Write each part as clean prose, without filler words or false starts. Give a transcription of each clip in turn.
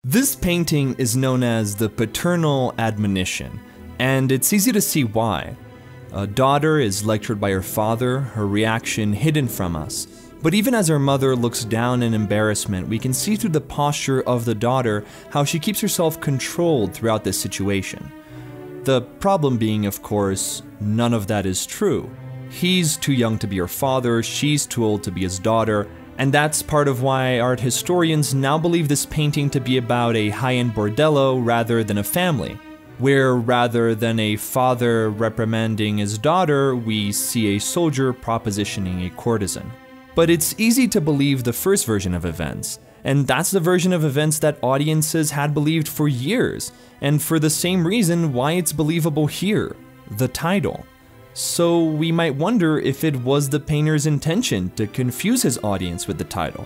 This painting is known as the paternal admonition, and it's easy to see why. A daughter is lectured by her father, her reaction hidden from us. But even as her mother looks down in embarrassment, we can see through the posture of the daughter how she keeps herself controlled throughout this situation. The problem being, of course, none of that is true. He's too young to be her father, she's too old to be his daughter, and that's part of why art historians now believe this painting to be about a high-end bordello rather than a family, where rather than a father reprimanding his daughter, we see a soldier propositioning a courtesan. But it's easy to believe the first version of events, and that's the version of events that audiences had believed for years, and for the same reason why it's believable here, the title. So we might wonder if it was the painter's intention to confuse his audience with the title.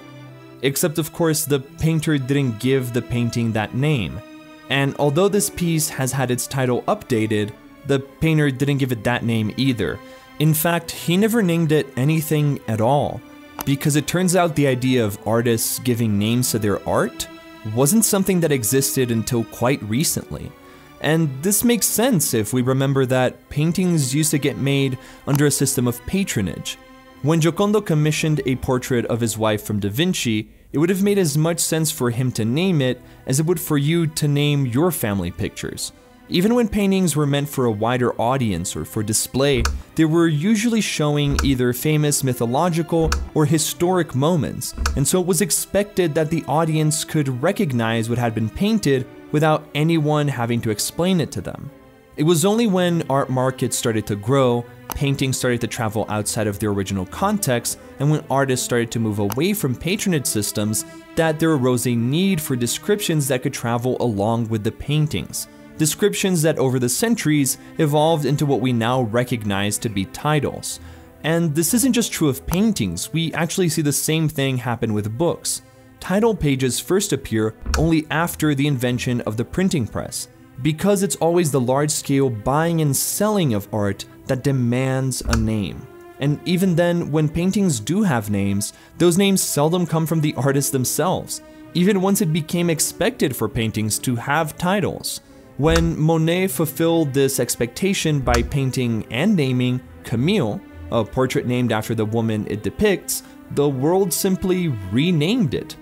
Except of course the painter didn't give the painting that name. And although this piece has had its title updated, the painter didn't give it that name either. In fact, he never named it anything at all, because it turns out the idea of artists giving names to their art wasn't something that existed until quite recently. And this makes sense if we remember that paintings used to get made under a system of patronage. When Giocondo commissioned a portrait of his wife from Da Vinci, it would have made as much sense for him to name it as it would for you to name your family pictures. Even when paintings were meant for a wider audience or for display, they were usually showing either famous mythological or historic moments, and so it was expected that the audience could recognize what had been painted without anyone having to explain it to them. It was only when art markets started to grow, paintings started to travel outside of their original context, and when artists started to move away from patronage systems, that there arose a need for descriptions that could travel along with the paintings. Descriptions that over the centuries evolved into what we now recognize to be titles. And this isn't just true of paintings, we actually see the same thing happen with books. Title pages first appear only after the invention of the printing press, because it's always the large-scale buying and selling of art that demands a name. And even then, when paintings do have names, those names seldom come from the artists themselves, even once it became expected for paintings to have titles. When Monet fulfilled this expectation by painting and naming Camille, a portrait named after the woman it depicts, the world simply renamed it.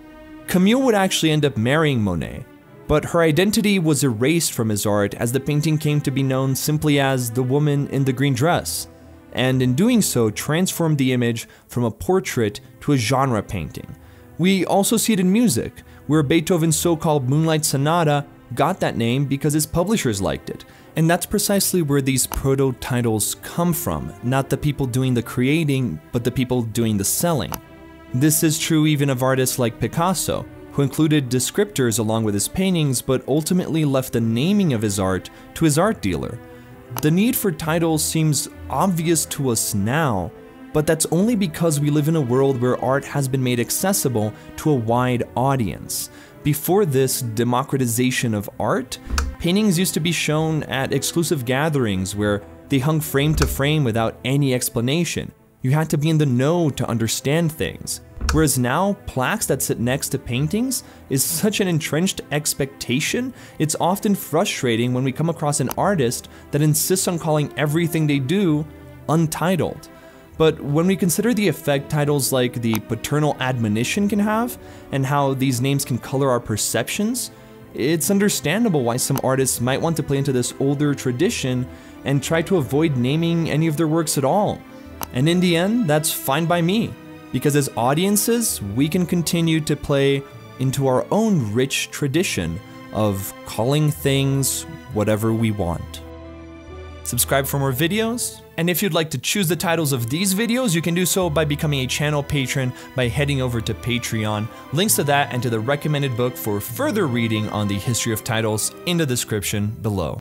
Camille would actually end up marrying Monet, but her identity was erased from his art as the painting came to be known simply as the woman in the green dress, and in doing so transformed the image from a portrait to a genre painting. We also see it in music, where Beethoven's so-called Moonlight Sonata got that name because his publishers liked it. And that's precisely where these proto-titles come from, not the people doing the creating, but the people doing the selling. This is true even of artists like Picasso, who included descriptors along with his paintings but ultimately left the naming of his art to his art dealer. The need for titles seems obvious to us now, but that's only because we live in a world where art has been made accessible to a wide audience. Before this democratization of art, paintings used to be shown at exclusive gatherings where they hung frame to frame without any explanation. You had to be in the know to understand things. Whereas now, plaques that sit next to paintings is such an entrenched expectation, it's often frustrating when we come across an artist that insists on calling everything they do untitled. But when we consider the effect titles like the paternal admonition can have, and how these names can color our perceptions, it's understandable why some artists might want to play into this older tradition and try to avoid naming any of their works at all. And in the end, that's fine by me, because as audiences, we can continue to play into our own rich tradition of calling things whatever we want. Subscribe for more videos, and if you'd like to choose the titles of these videos, you can do so by becoming a channel patron by heading over to Patreon. Links to that and to the recommended book for further reading on the history of titles in the description below.